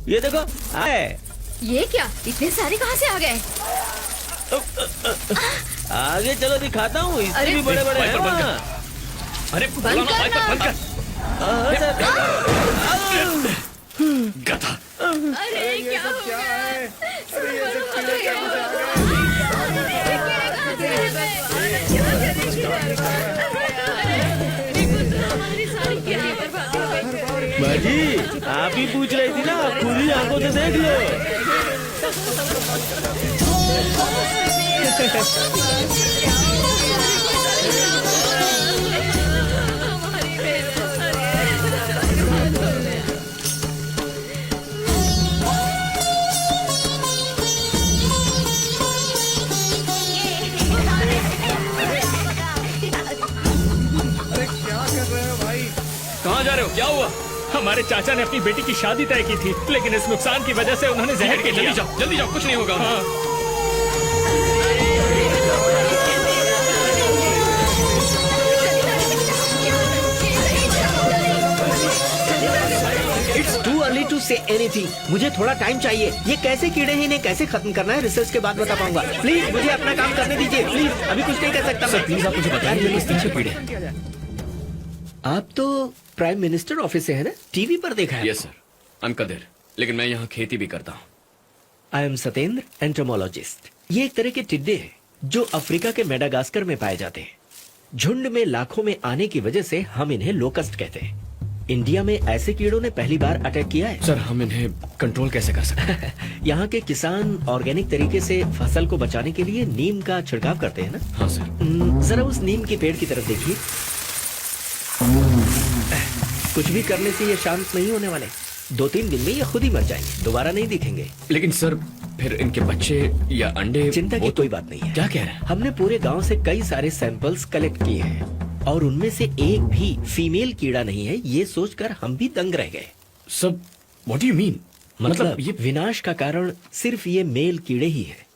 ये देखो है। ये क्या, इतने सारे कहाँ से आ गए? आगे चलो दिखाता हूँ, इससे अरे, भी बड़े बड़े हैं वाइपर बंद वहाँ। अरे बंद कर वाइपर ना। बंद कर। गधा। अरे क्या हो गया? बाजी आप ही पूछ रही थी ना, खुद ही आंखों से देख लो। कहाँ जा रहे हो? क्या हुआ? हमारे चाचा ने अपनी बेटी की शादी तय की थी, लेकिन इस नुकसान की वजह से उन्होंने जहर के लिया। जल्दी जाओ, कुछ नहीं होगा। हाँ। It's too early to say anything. मुझे थोड़ा टाइम चाहिए। ये कैसे कीड़े हैं, इन्हें कैसे खत्म करना है, रिसर्च के बाद बता पाऊंगा। प्लीज मुझे अपना काम करने दीजिए, प्लीज। अभी कुछ नहीं कर सकता मैं। प्लीज आप मुझे बताइए किस तरह से कीड़े। आप तो प्राइम मिनिस्टर ऑफिस से है ना, टीवी पर देखा है। यस सर, आई एम कदर, लेकिन मैं यहाँ खेती भी करता हूँ। I am Satendra, entomologist. ये एक तरह के टिड्डे हैं जो अफ्रीका के मेडागास्कर में पाए जाते हैं। झुंड में लाखों में आने की वजह से हम इन्हें लोकस्ट कहते हैं। इंडिया में ऐसे कीड़ों ने पहली बार अटैक किया है। सर, हम इन्हें कंट्रोल कैसे कर सकते हैं? यहाँ के किसान ऑर्गेनिक तरीके से फसल को बचाने के लिए नीम का छिड़काव करते हैं ना। हाँ सर। जरा उस नीम के पेड़ की तरफ देखिए। कुछ भी करने से ये शांत नहीं होने वाले। 2-3 दिन में ये खुद ही मर जाएंगे, दोबारा नहीं दिखेंगे। लेकिन सर, फिर इनके बच्चे या अंडे? चिंता की वो तो- कोई बात नहीं है। क्या कह रहे हैं? हमने पूरे गांव से कई सारे सैंपल्स कलेक्ट किए हैं और उनमें से एक भी फीमेल कीड़ा नहीं है। ये सोचकर हम भी दंग रह गए। Sir, what do you mean? मतलब ये विनाश का कारण सिर्फ ये मेल कीड़े ही है।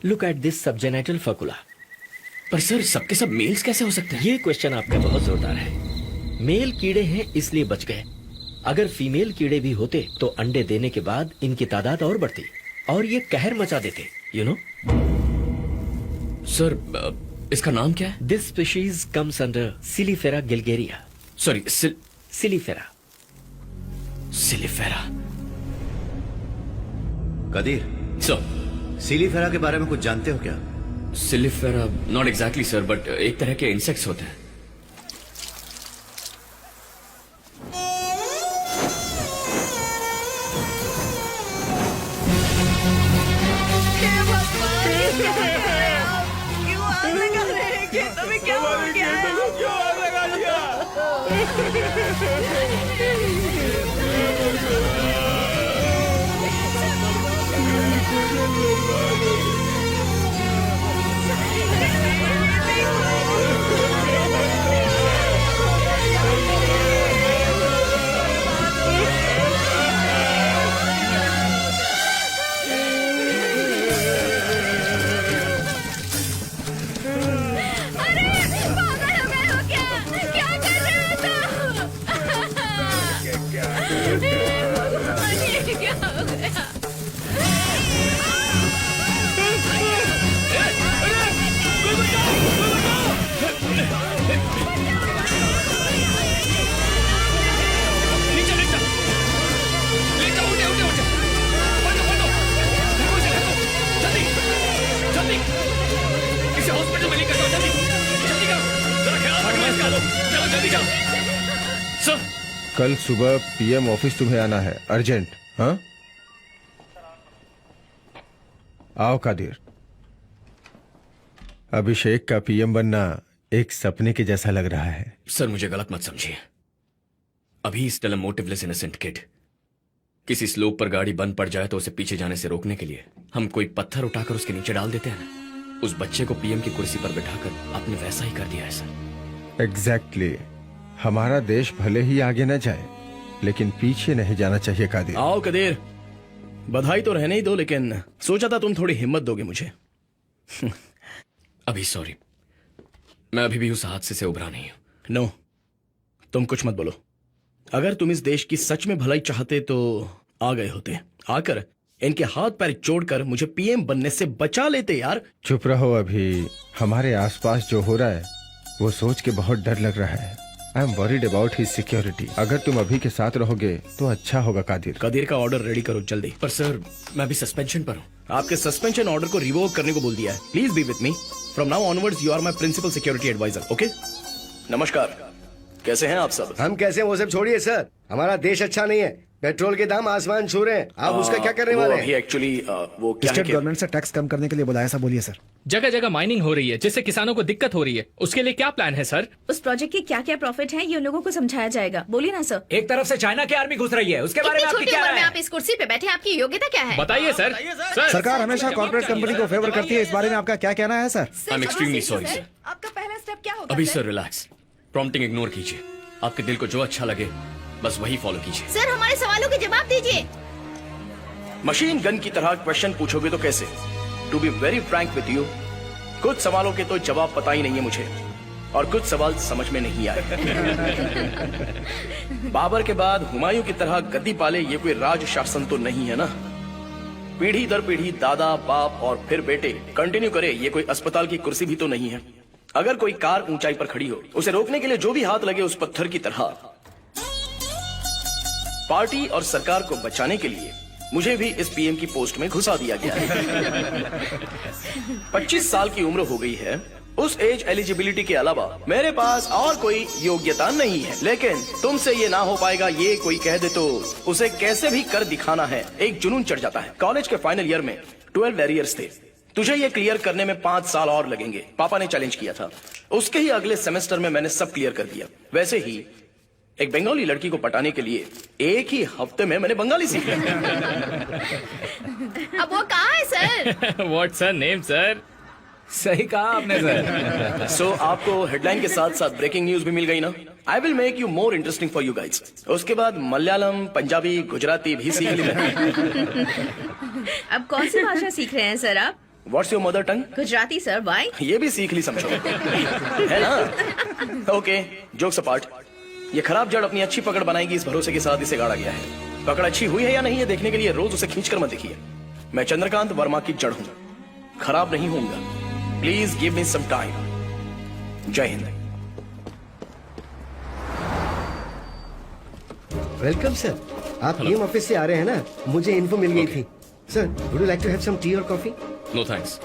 लुक एट दिस सबजेनेटल फकुला। पर सर, सबके सब मेल्स कैसे हो सकते हैं? ये क्वेश्चन आपका बहुत जोरदार है। मेल कीड़े हैं इसलिए बच गए। अगर फीमेल कीड़े भी होते तो अंडे देने के बाद इनकी तादाद और बढ़ती और ये कहर मचा देते, यू नो। सर, इसका नाम क्या है? दिस स्पीशीज कम्स अंडर सिलीफेरा गिलगेरिया। सॉरी, सिलीफेरा। सिलिफेरा। कदीर, सर, सिलीफेरा के बारे में कुछ जानते हो क्या? सिलिफेरा नॉट एग्जैक्टली सर, बट एक तरह के इंसेक्ट्स होते हैं। कल सुबह पीएम ऑफिस तुम्हें आना है, अर्जेंट। हाँ, आओ कादिर। अभिषेक का पीएम बनना एक सपने के जैसा लग रहा है। सर, मुझे गलत मत समझिए। अभी स्टिल अ मोटिवलेस इनोसेंट किड। किसी स्लोप पर गाड़ी बंद पड़ जाए तो उसे पीछे जाने से रोकने के लिए हम कोई पत्थर उठाकर उसके नीचे डाल देते हैं ना। उस बच्चे को पीएम की कुर्सी पर बिठाकर आपने वैसा ही कर दिया है सर। एग्जैक्टली। हमारा देश भले ही आगे न जाए, लेकिन पीछे नहीं जाना चाहिए कादिर। आओ कदीर, बधाई तो रहने ही दो, लेकिन सोचा था तुम थोड़ी हिम्मत दोगे मुझे। अभी सॉरी, मैं अभी भी उस हादसे से उभरा नहीं हूं। नो, तुम कुछ मत बोलो। अगर तुम इस देश की सच में भलाई चाहते तो आ गए होते, आकर इनके हाथ पैर जोड़कर मुझे पीएम बनने से बचा लेते यार। चुप रहो अभी। हमारे आसपास जो हो रहा है वो सोच के बहुत डर लग रहा है। I am worried about his security. अगर तुम अभी के साथ रहोगे तो अच्छा होगा कादिर। कदीर का ऑर्डर रेडी करो जल्दी। पर सर मैं भी सस्पेंशन पर हूँ। आपके सस्पेंशन ऑर्डर को रिवोक करने को बोल दिया है। Please be with me from now onwards. You are my principal security adviser. Okay, नमस्कार, कैसे हैं आप सब? हम कैसे हैं वो सब छोड़िए सर, हमारा देश अच्छा नहीं है, पेट्रोल के दाम आसमान छू रहे हैं, आप उसका क्या करने वाले हैं? एक्चुअली वो क्या है स्टेट कि गवर्नमेंट से टैक्स कम करने के लिए बुलाया, ऐसा बोलिए सर। जगह जगह माइनिंग हो रही है जिससे किसानों को दिक्कत हो रही है, उसके लिए क्या प्लान है सर? उस प्रोजेक्ट के क्या क्या प्रॉफिट हैं ये उन लोगों को समझाया जाएगा। बोलिए ना सर। एक तरफ से चाइना की आर्मी घुस रही है, उसके बारे में आपकी छोटी क्या उम्र राय में है? आप इस कुर्सी पे बैठे, आपकी योग्यता क्या है? बताइए सर। सरकार हमेशा कॉर्पोरेट कंपनी को फेवर करती है, इस बारे में आपका क्या कहना है sir? I am extremely sorry sir. आपका पहला स्टेप क्या होगा? अभी सर रिलैक्स, प्रॉम्प्टिंग इग्नोर कीजिए। आपके दिल को जो अच्छा लगे बस वही फॉलो कीजिए। सर हमारे सवालों के जवाब दीजिए। मशीन गन की तरह क्वेश्चन पूछोगे तो कैसे? To be very frank with you, कुछ सवालों के तो जवाब पता ही नहीं है मुझे, और कुछ सवाल समझ में नहीं आए। बाबर के बाद हुमायूं की तरह गद्दी पाले ये कोई राज शासन तो नहीं है ना। पीढ़ी दर पीढ़ी दादा बाप और फिर बेटे कंटिन्यू करे ये कोई अस्पताल की कुर्सी भी तो नहीं है। अगर कोई कार ऊंचाई पर खड़ी हो, उसे रोकने के लिए जो भी हाथ लगे उस पत्थर की तरह। पार्टी और सरकार को बचाने के लिए मुझे भी इस पीएम की पोस्ट में घुसा दिया गया है। 25 साल की उम्र हो गई है। उस एज एलिजिबिलिटी के अलावा मेरे पास और कोई योग्यता नहीं है, लेकिन तुमसे ये ना हो पाएगा ये कोई कह दे तो उसे कैसे भी कर दिखाना है। एक जुनून चढ़ जाता है। कॉलेज के फाइनल ईयर में 12 बैरियर्स थे, तुझे ये क्लियर करने में 5 साल और लगेंगे। पापा ने चैलेंज किया था, उसके ही अगले सेमेस्टर में मैंने सब क्लियर कर दिया। वैसे ही एक बंगाली लड़की को पटाने के लिए एक ही हफ्ते में मैंने बंगाली सीख लिया। अब वो कहाँ है sir? What's her name sir? सही कहा आपने सर। सो आपको हेडलाइन के साथ साथ ब्रेकिंग न्यूज भी मिल गई ना। I will make you more interesting for you guys. उसके बाद मलयालम, पंजाबी, गुजराती भी सीख ली मैंने। अब कौन सी भाषा सीख रहे हैं सर आप? What's your mother tongue? Gujarati sir. Why? ये भी सीख ली समझो, है ना? ओके, जोक्स अपार्ट, ये खराब जड़ अपनी अच्छी पकड़ बनाएगी इस भरोसे के साथ इसे गाड़ा गया है। पकड़ अच्छी हुई है या नहीं है देखने के लिए रोज उसे खींचकर मत देखिए। मैं चंद्रकांत वर्मा की जड़ हूं, खराब नहीं होऊंगा। Please give me some time. जय हिंद। वेलकम सर, आप पीएम ऑफिस से आ रहे हैं ना? मुझे इन्फो मिल गई थी। Sir, would you like to have some tea और कॉफी? No thanks.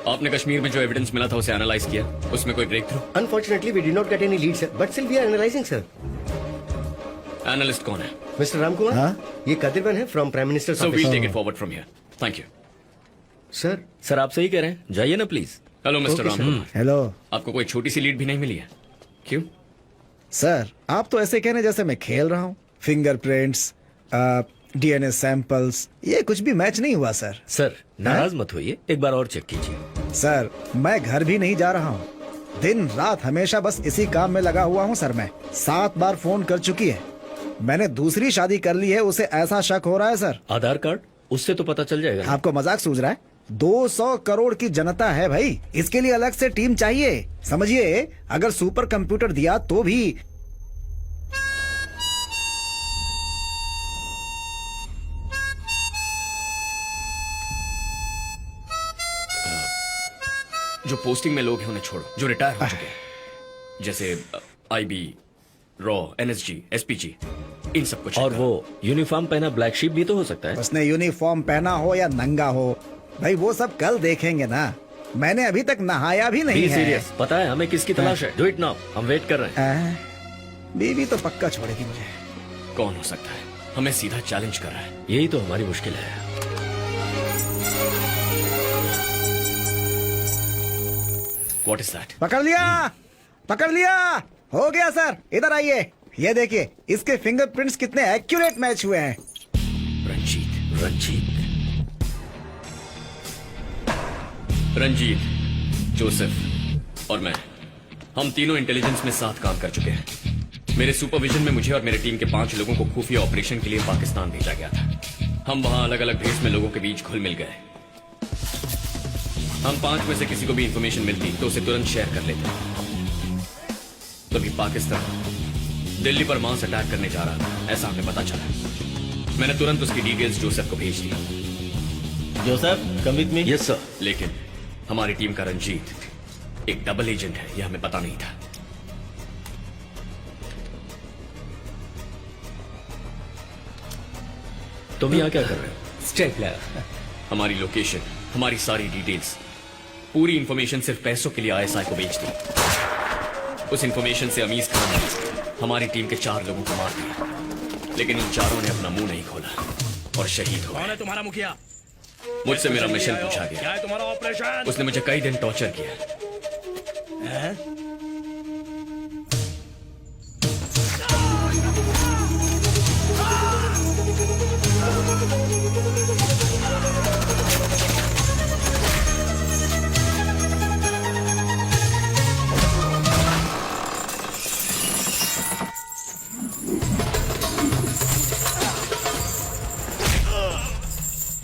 आपने कश्मीर में जो एविडेंस मिला था उसे एनालाइज किया, उसमें कोई breakthrough? Unfortunately we did not get any lead sir, but still we are analysing sir. Analyst कौन है? मिस्टर राम कुमार। हाँ? ये कदिरबन है from prime minister so we'll take it forward from here. Thank you sir. Sir आप सही कह रहे हैं, जाइए ना please. Hello mister Okay, Ram sir. Kumar. Hello आपको कोई छोटी सी लीड भी नहीं मिली है? क्यों? सर, आप तो ऐसे कहने जैसे मैं खेल रहा हूँ। फिंगरप्रिंट्स, डीएनए सैंपल्स, ये कुछ भी मैच नहीं हुआ सर। सर नाराज मत होइए, एक बार और चेक कीजिए। सर, मैं घर भी नहीं जा रहा हूँ, दिन रात हमेशा बस इसी काम में लगा हुआ हूँ सर। मैं 7 बार फोन कर चुकी है। मैंने दूसरी शादी कर ली है, उसे ऐसा शक हो रहा है सर। आधार कार्ड, उससे तो पता चल जाएगा। आपको मजाक सूझ रहा है? 200 करोड़ की जनता है भाई, इसके लिए अलग से टीम चाहिए। समझिए, अगर सुपर कंप्यूटर दिया तो भी। जो पोस्टिंग में लोग हैं उन्हें छोड़ो, जो रिटायर हो चुके हैं, जैसे आईबी, रॉ, एनएसजी, एसपीजी, इन सबको check और करो। वो यूनिफॉर्म पहना ब्लैक शीप भी तो हो सकता है। उसने यूनिफॉर्म पहना हो या नंगा हो, भाई वो सब कल देखेंगे ना। मैंने अभी तक नहाया भी नहीं बी है। सीरियस, पता है हमें किसकी तलाश है? डू इट नाउ, हम वेट कर रहे हैं। बीवी तो पक्का छोड़ेगी मुझे। कौन हो सकता है? हमें सीधा चैलेंज कर रहा है। यही तो हमारी मुश्किल है। What is that? पकड़ लिया, पकड़ लिया, हो गया सर। इधर आइए, ये देखिए इसके फिंगरप्रिंट्स कितने एक्यूरेट मैच हुए हैं। रंजीत, जोसेफ और मैं, हम तीनों इंटेलिजेंस में साथ काम कर चुके हैं। मेरे सुपरविजन में मुझे और मेरे टीम के 5 लोगों को खुफिया ऑपरेशन के लिए पाकिस्तान भेजा गया था। हम वहां अलग अलग भेष में लोगों के बीच घुल मिल गए। हम 5 में से किसी को भी इंफॉर्मेशन मिलती तो उसे तुरंत शेयर कर लेते। तभी पाकिस्तान दिल्ली पर मास अटैक करने जा रहा था, ऐसा हमें पता चला। मैंने तुरंत उसकी डिटेल्स जोसेफ को भेज दी। Joseph come with me. Yes sir. लेकिन हमारी टीम का रंजीत एक डबल एजेंट है, यह हमें पता नहीं था। तुम यहाँ क्या कर रहे हो? स्टेपलर। हमारी लोकेशन, हमारी सारी डिटेल्स, पूरी इंफॉर्मेशन सिर्फ पैसों के लिए आईएसआई को बेच दी। उस इंफॉर्मेशन से अमीज खान ने हमारी टीम के 4 लोगों को मार दिया, लेकिन उन चारों ने अपना मुंह नहीं खोला और शहीद हो गए। कौन है तुम्हारा मुखिया? मुझसे मेरा मिशन पूछा क्या गया। है तुम्हारा ऑपरेशन? उसने मुझे कई दिन टॉर्चर किया।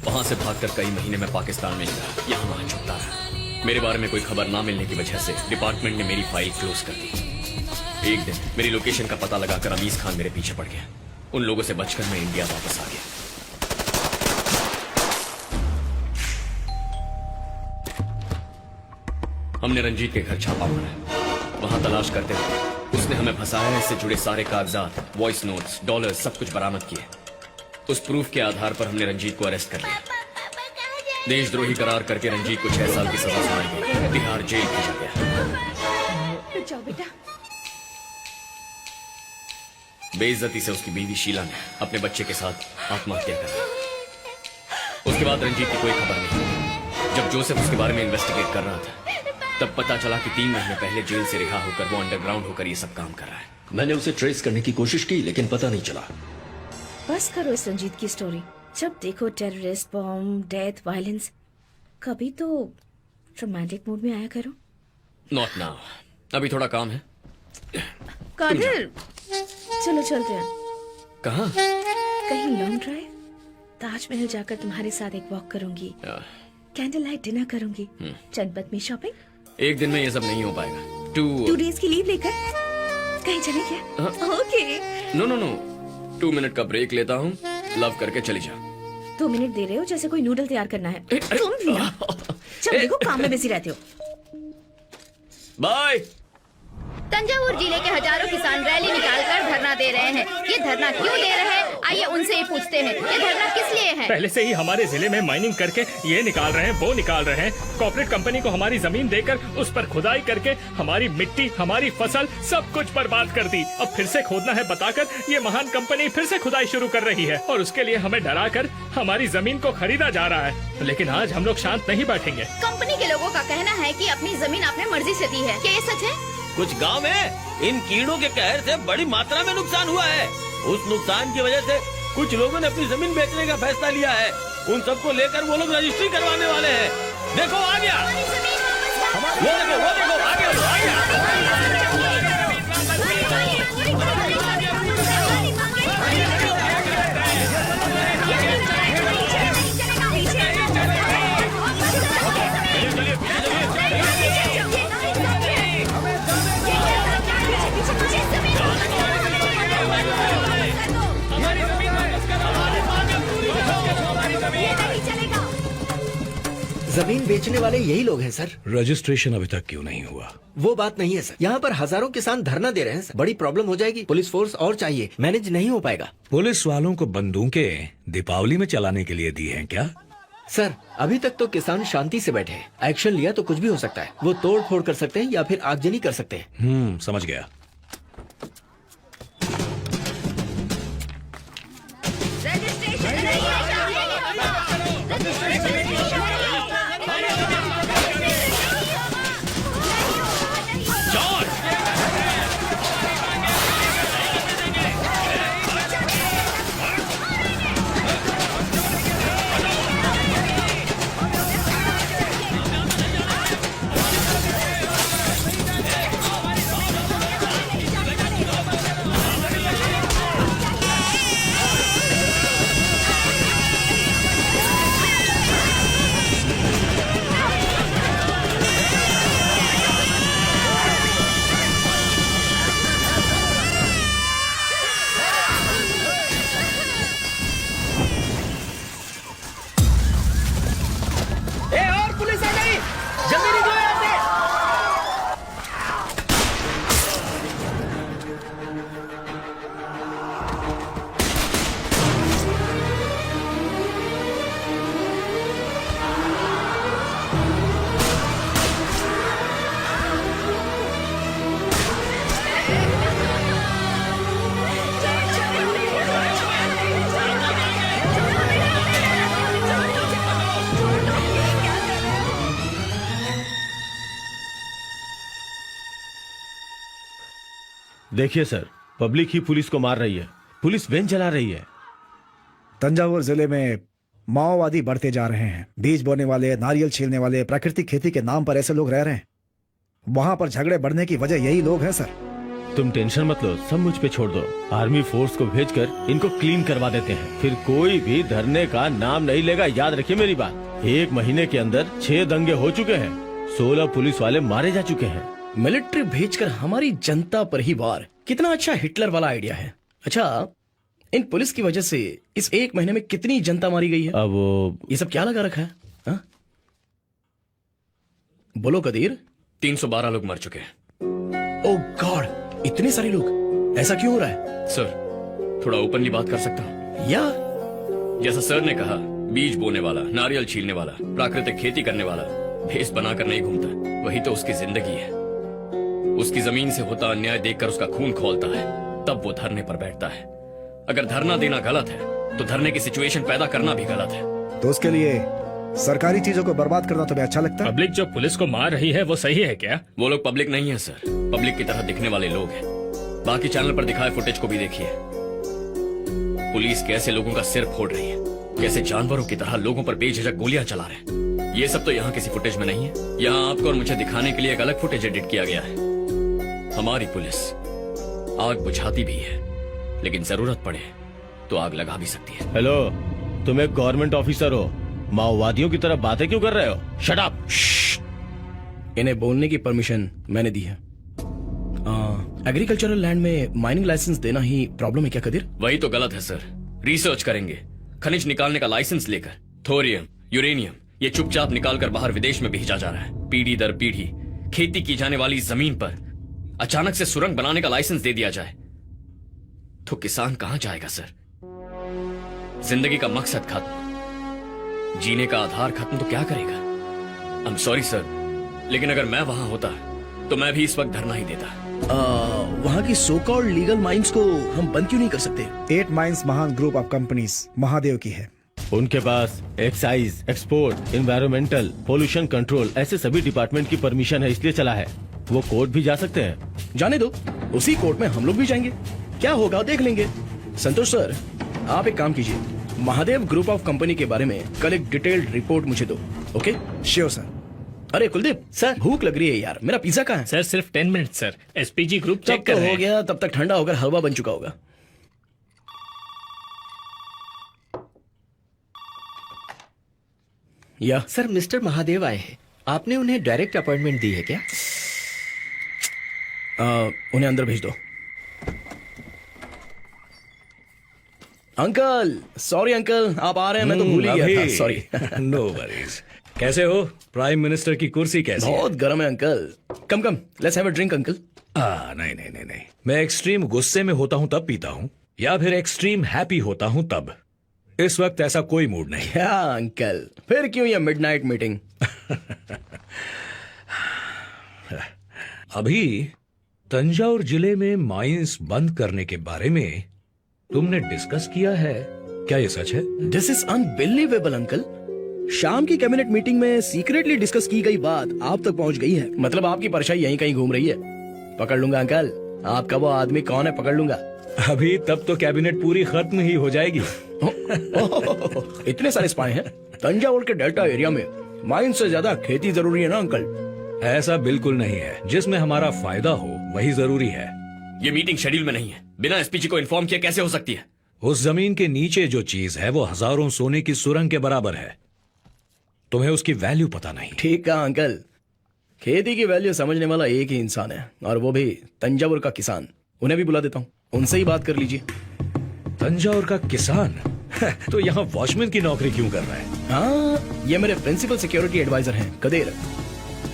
वहां से भागकर कई महीने में पाकिस्तान में गया, यहाँ वहां छुपता रहा। मेरे बारे में कोई खबर ना मिलने की वजह से डिपार्टमेंट ने मेरी फाइल क्लोज कर दी। एक दिन मेरी लोकेशन का पता लगाकर अमीज खान मेरे पीछे पड़ गया। उन लोगों से बचकर मैं इंडिया वापस आ गया। हमने रंजीत के घर छापा मारा। वहां तलाश करते हुए उसने हमें फंसाया। इससे जुड़े सारे कागजात, वॉइस नोट्स, डॉलर्स सब कुछ बरामद किए। उस प्रूफ के आधार पर हमने रंजीत को अरेस्ट कर लिया। देशद्रोही करार करके रंजीत को 6 साल की सजा सुनाई गई। तिहाड़ जेल भेजा गया। जाओ बेटा। बेइज्जती से उसकी बीवी शीला ने अपने बच्चे के साथ आत्महत्या कर ली। उसके बाद रंजीत की कोई खबर नहीं। जब जोसेफ उसके बारे में इन्वेस्टिगेट कर रहा था, तब पता चला कि 3 महीने पहले जेल से रिहा होकर वो अंडरग्राउंड होकर ये सब काम कर रहा है। मैंने उसे ट्रेस करने की कोशिश की, लेकिन पता नहीं चला। बस करो इस रंजीत की स्टोरी। जब देखो टेररिस्ट, बॉम्ब, डेथ, वायलेंस। कभी तो रोमांटिक मूड में आया करो। नॉट नाउ, अभी थोड़ा काम है। कादिर, चलो चलते हैं। कहाँ? कहीं लॉन्ग ड्राइव। ताजमहल जाकर तुम्हारे साथ एक वॉक करूंगी, कैंडल लाइट डिनर करूंगी, जनपथ में शॉपिंग। एक दिन में ये सब नहीं हो पाएगा। 2 डेज की लीव लेकर कहीं चले क्या? Okay. No no no, 2 minute का ब्रेक लेता हूँ। लव करके चली जा। 2 मिनट दे रहे हो जैसे कोई नूडल तैयार करना है। तुम भी ना। जब देखो काम में बिजी रहते हो। बाय। तंजावुर जिले के हजारों किसान रैली निकालकर धरना दे रहे हैं। ये धरना क्यों दे रहे हैं, आइए उनसे ही पूछते हैं। ये धरना किस लिए है? पहले से ही हमारे जिले में माइनिंग करके ये निकाल रहे हैं, वो निकाल रहे हैं। कॉर्पोरेट कंपनी को हमारी जमीन देकर उस पर खुदाई करके हमारी मिट्टी, हमारी फसल सब कुछ बर्बाद कर दी। अब फिर से खोदना है बताकर ये महान कंपनी फिर से खुदाई शुरू कर रही है, और उसके लिए हमें डरा कर हमारी जमीन को खरीदा जा रहा है। लेकिन आज हम लोग शांत नहीं बैठेंगे। कंपनी के लोगों का कहना है कि अपनी जमीन आपने मर्जी से दी है। क्या ये सच है? कुछ गांव में इन कीड़ों के कहर से बड़ी मात्रा में नुकसान हुआ है। उस नुकसान की वजह से कुछ लोगों ने अपनी जमीन बेचने का फैसला लिया है। उन सबको लेकर वो लोग रजिस्ट्री करवाने वाले हैं। देखो आ गया, वो देखो आ गया। जमीन बेचने वाले यही लोग हैं सर। रजिस्ट्रेशन अभी तक क्यों नहीं हुआ? वो बात नहीं है सर। यहाँ पर हजारों किसान धरना दे रहे हैं सर। बड़ी प्रॉब्लम हो जाएगी। पुलिस फोर्स और चाहिए, मैनेज नहीं हो पाएगा। पुलिस वालों को बंदूकें दीपावली में चलाने के लिए दी हैं क्या? सर अभी तक तो किसान शांति से बैठे हैं। एक्शन लिया तो कुछ भी हो सकता है। वो तोड़ फोड़ कर सकते हैं या फिर आगजनी कर सकते हैं। समझ गया। देखिए सर, पब्लिक ही पुलिस को मार रही है, पुलिस वैन चला रही है। तंजावुर जिले में माओवादी बढ़ते जा रहे हैं। बीज बोने वाले, नारियल छीलने वाले, प्राकृतिक खेती के नाम पर ऐसे लोग रह रहे हैं। वहां पर झगड़े बढ़ने की वजह यही लोग हैं सर। तुम टेंशन मत लो, सब मुझ पे छोड़ दो। आर्मी फोर्स को भेजकर इनको क्लीन करवा देते हैं, फिर कोई भी धरने का नाम नहीं लेगा। याद रखिए मेरी बात। 1 महीने के अंदर 6 दंगे हो चुके हैं, 16 पुलिस वाले मारे जा चुके हैं। मिलिट्री भेजकर हमारी जनता पर ही वार, कितना अच्छा हिटलर वाला आइडिया है। अच्छा, इन पुलिस की वजह से इस 1 महीने में कितनी जनता मारी गई है? अब वो ये सब क्या लगा रखा है हा? बोलो कदीर। 312 लोग मर चुके हैं। ओह गॉड, इतने सारे लोग, ऐसा क्यों हो रहा है? सर, थोड़ा ओपनली बात कर सकता हूँ? या जैसा सर ने कहा, बीज बोने वाला, नारियल छीलने वाला, प्राकृतिक खेती करने वाला भेष बनाकर नहीं घूमता, वही तो उसकी जिंदगी है। उसकी जमीन से होता अन्याय देखकर उसका खून खौलता है, तब वो धरने पर बैठता है। अगर धरना देना गलत है तो धरने की सिचुएशन पैदा करना भी गलत है। तो उसके लिए सरकारी चीजों को बर्बाद करना तुम्हें अच्छा लगता है? पब्लिक जो पुलिस को मार रही है वो सही है क्या? वो लोग पब्लिक नहीं है सर, पब्लिक की तरह दिखने वाले लोग हैं। बाकी चैनल पर दिखाए फुटेज को भी देखिए। पुलिस कैसे लोगों का सिर फोड़ रही है, कैसे जानवरों की तरह लोगों पर बेझिझक गोलियां चला रहे हैं। ये सब तो यहाँ किसी फुटेज में नहीं है। यहाँ आपको और मुझे दिखाने के लिए एक अलग फुटेज एडिट किया गया है। हमारी पुलिस आग बुझाती भी है, लेकिन जरूरत पड़े तो आग लगा भी सकती है। हेलो, तुम एक गवर्नमेंट ऑफिसर हो, माओवादियों की तरह बातें क्यों कर रहे हो? Shut up. इन्हें बोलने की परमिशन मैंने दी है। एग्रीकल्चरल लैंड में माइनिंग लाइसेंस देना ही प्रॉब्लम है क्या कदीर? वही तो गलत है सर। रिसर्च करेंगे, खनिज निकालने का लाइसेंस लेकर थोरियम, यूरेनियम ये चुपचाप निकालकर बाहर विदेश में भेजा जा रहा है। पीढ़ी दर पीढ़ी खेती की जाने वाली जमीन पर अचानक से सुरंग बनाने का लाइसेंस दे दिया जाए तो किसान कहां जाएगा सर? जिंदगी का मकसद खत्म, जीने का आधार खत्म तो क्या करेगा? आई एम सॉरी सर, लेकिन अगर मैं वहां होता तो मैं भी इस वक्त धरना ही देता। वहां की सो कॉल्ड लीगल माइंस को हम बंद क्यों नहीं कर सकते? 8 माइंस महान ग्रुप ऑफ कंपनीज महादेव की है। उनके पास excise, export, environmental, pollution control ऐसे सभी डिपार्टमेंट की परमिशन है, इसलिए चला है। वो कोर्ट भी जा सकते हैं। जाने दो, उसी कोर्ट में हम लोग भी जाएंगे, क्या होगा देख लेंगे। संतोष सर, आप एक काम कीजिए, महादेव ग्रुप ऑफ कंपनी के बारे में कल एक डिटेल्ड रिपोर्ट मुझे दो। ओके? Sure sir. अरे कुलदीप सर, भूख लग रही है यार, मेरा पिज्जा कहाँ है? सर सिर्फ 10 मिनट सर, एसपीजी ग्रुप तब चेक तो कर रहे हो हैं। गया, तब तक ठंडा होकर हलवा बन चुका होगा। या सर, मिस्टर महादेव आए हैं। आपने उन्हें डायरेक्ट अपॉइंटमेंट दी है क्या? उन्हें अंदर भेज दो। अंकल, सॉरी अंकल, आप आ रहे हैं, मैं तो भूल ही गया था, सॉरी। No worries. कैसे हो? प्राइम मिनिस्टर की कुर्सी कैसी है? बहुत गर्म है uncle. Come come, let's have a drink uncle. नहीं नहीं नहीं नहीं, मैं एक्सट्रीम गुस्से में होता हूं तब पीता हूं, या फिर एक्सट्रीम हैप्पी होता हूं तब। इस वक्त ऐसा कोई मूड नहीं। क्या अंकल, फिर क्यों ये मिडनाइट मीटिंग? अभी तंजावुर जिले में माइंस बंद करने के बारे में तुमने डिस्कस किया है क्या? ये सच है? This is unbelievable uncle. शाम की कैबिनेट मीटिंग में सीक्रेटली डिस्कस की गई बात आप तक पहुंच गई है। मतलब आपकी परछाई यहीं कहीं घूम रही है। पकड़ लूंगा अंकल, आपका वो आदमी कौन है, पकड़ लूंगा। अभी तब तो कैबिनेट पूरी खत्म ही हो जाएगी। इतने सारे स्पाई हैं तंजावुर के डेल्टा एरिया में। माइन से ज्यादा खेती जरूरी है ना अंकल? ऐसा बिल्कुल नहीं है, जिसमें हमारा फायदा हो वही जरूरी है। ये मीटिंग शेड्यूल में नहीं है, बिना एसपीजी को इन्फॉर्म किए कैसे हो सकती है? उस जमीन के नीचे जो चीज है वो हजारों सोने की सुरंग के बराबर है। तुम्हें उसकी वैल्यू पता नहीं। ठीक है अंकल, खेती की वैल्यू समझने वाला एक ही इंसान है, और वो भी तंजावुर का किसान। उन्हें भी बुला देता हूँ, उनसे ही बात कर लीजिए। तंजावुर का किसान? तो यहाँ वॉचमैन की नौकरी क्यों कर रहा है? हाँ, ये मेरे प्रिंसिपल सिक्योरिटी एडवाइजर हैं, कदेर।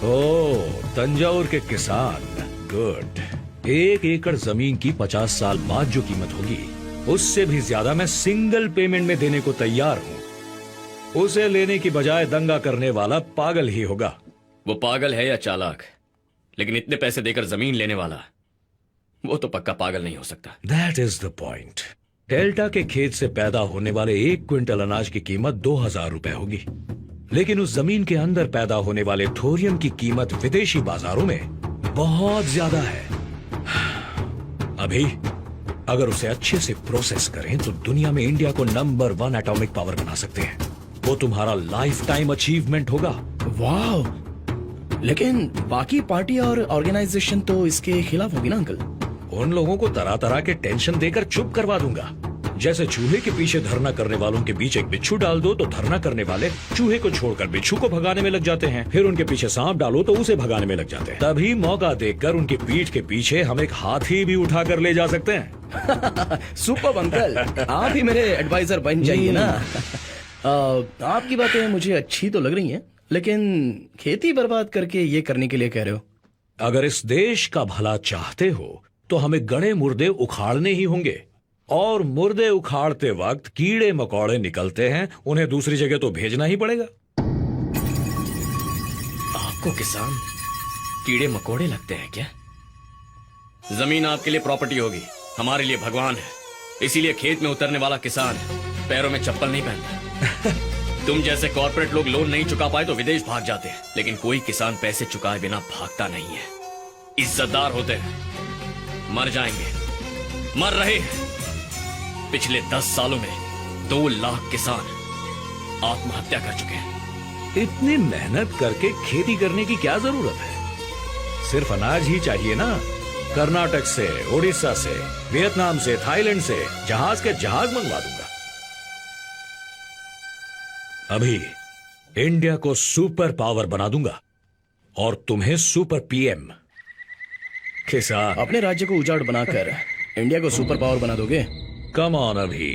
ओह, तंजावुर के किसान, गुड। 1 एकड़ जमीन की 50 साल बाद जो कीमत होगी, उससे भी ज्यादा मैं सिंगल पेमेंट में देने को तैयार हूँ। उसे लेने की बजाय दंगा करने वाला पागल ही होगा। वो पागल है या चालाक, लेकिन इतने पैसे देकर जमीन लेने वाला, वो तो पक्का पागल नहीं हो सकता। That is the point. Delta के खेत से पैदा होने वाले 1 क्विंटल अनाज की कीमत 2000 रुपए होगी, लेकिन उस जमीन के अंदर पैदा होने वाले थोरियम की कीमत विदेशी बाजारों में बहुत ज्यादा है। अभी अगर उसे अच्छे से प्रोसेस करें तो दुनिया में इंडिया को नंबर 1 एटॉमिक पावर बना सकते हैं। वो तुम्हारा लाइफ टाइम अचीवमेंट होगा। वाह, लेकिन बाकी पार्टी और ऑर्गेनाइजेशन तो इसके खिलाफ होगी ना अंकल? उन लोगों को तरह तरह के टेंशन देकर चुप करवा दूंगा। जैसे चूहे के पीछे धरना करने वालों के बीच एक बिच्छू डाल दो तो धरना करने वाले चूहे को छोड़कर बिच्छू को भगाने में लग जाते हैं। फिर उनके पीछे सांप डालो तो उसे भगाने में लग जाते हैं। तभी मौका देखकर उनकी पीठ के पीछे हम एक हाथी भी उठा कर ले जा सकते हैं। सुपर अंकल, आप ही मेरे एडवाइजर बन जाइए ना। आपकी बातें मुझे अच्छी तो लग रही हैं, लेकिन खेती बर्बाद करके ये करने के लिए कह रहे हो? अगर इस देश का भला चाहते हो तो हमें गड़े मुर्दे उखाड़ने ही होंगे, और मुर्दे उखाड़ते वक्त कीड़े मकोड़े निकलते हैं, उन्हें दूसरी जगह तो भेजना ही पड़ेगा। आपको किसान कीड़े मकोड़े लगते हैं क्या? जमीन आपके लिए प्रॉपर्टी होगी, हमारे लिए भगवान है। इसीलिए खेत में उतरने वाला किसान पैरों में चप्पल नहीं पहनता। तुम जैसे कॉर्पोरेट लोग लोन नहीं चुका पाए तो विदेश भाग जाते हैं, लेकिन कोई किसान पैसे चुकाए बिना भागता नहीं है। इज्जतदार होते हैं, मर जाएंगे, मर रहे हैं। पिछले 10 सालों में 2 लाख किसान आत्महत्या कर चुके हैं। इतनी मेहनत करके खेती करने की क्या जरूरत है? सिर्फ अनाज ही चाहिए ना। कर्नाटक से, उड़ीसा से, वियतनाम से, थाईलैंड से जहाज के जहाज मंगवा दूंगा। अभी इंडिया को सुपर पावर बना दूंगा और तुम्हें सुपर पीएम। किसान अपने राज्य को उजाड़ बनाकर इंडिया को सुपर पावर बना दोगे? कम ऑन अभी।